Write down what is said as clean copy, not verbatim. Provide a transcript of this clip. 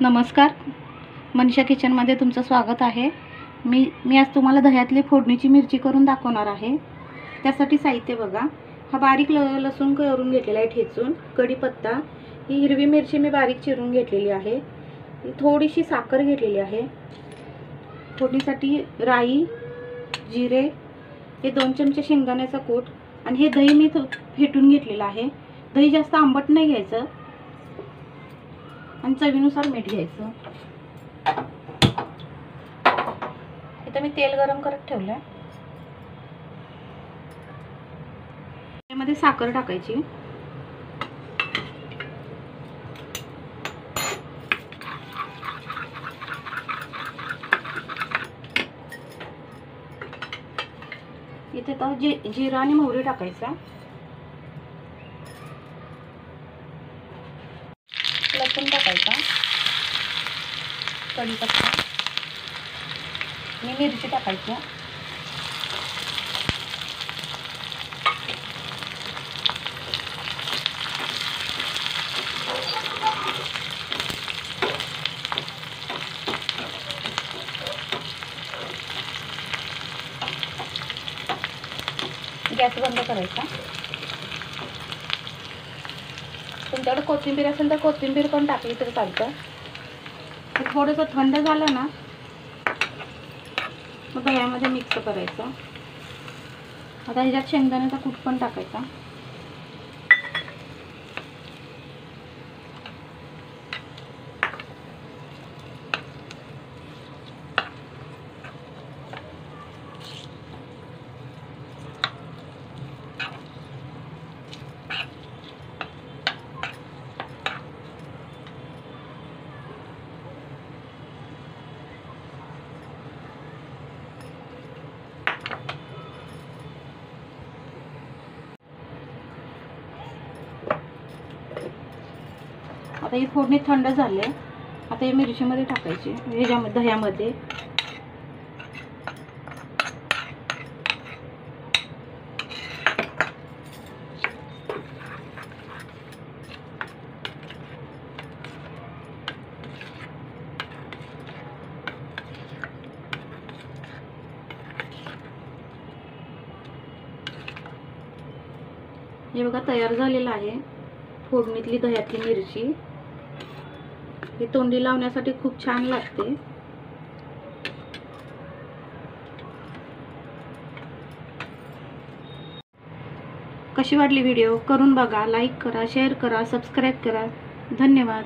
नमस्कार, मनीषा किचनमध्ये तुमचं स्वागत आहे। मी आज तुम्हाला दह्यातली फोडणीची मिरची करून दाखवणार आहे। त्यासाठी साहित्य बघा, हा बारीक लसूण करून घेतलेला आहे ठेचून, कढीपत्ता, ही हिरवी मिरची मी बारीक चिरून घेतलेली आहे, थोडीशी साखर घेतलेली आहे, फोडणीसाठी राई, जिरे, हे 2 चमचे शेंगदाण्याचा कूट आणि हे दही मी फेटून घेतलेलं आहे। दही जास्त आंबट नाही घ्यायचं आणि चवीनुसार मीठ घ्यायचं। इथे मी तेल गरम करत ठेवलंय, त्यामध्ये साखर टाकायची, इथे तर जिरा आणि मोहरी टाकायचा, लसूण टाकायचा, कढीपत्ता आणि मिरची टाकायची, गॅस बंद करायचा। तुमच्याकडे कोथिंबीर असेल तर कोथिंबीर पण टाकली तर चालतं। थोडंसं थंड झालं ना मग दह्यामध्ये मिक्स करायचं। आता ह्याच्यात शेंगदाण्याचा कूट पण टाकायचा, आता ही फोडणी थंड झाली आहे। आता ही मिरचीमध्ये टाकायची, ह्याच्यामध्ये दह्यामध्ये, हे बघा तयार झालेलं आहे फोडणीतली दह्यातली मिरची। ही तोंडी लावण्यासाठी खूप छान लागते। कशी वाटली व्हिडिओ? करून बघा, लाईक करा, शेअर करा, सबस्क्राईब करा। धन्यवाद।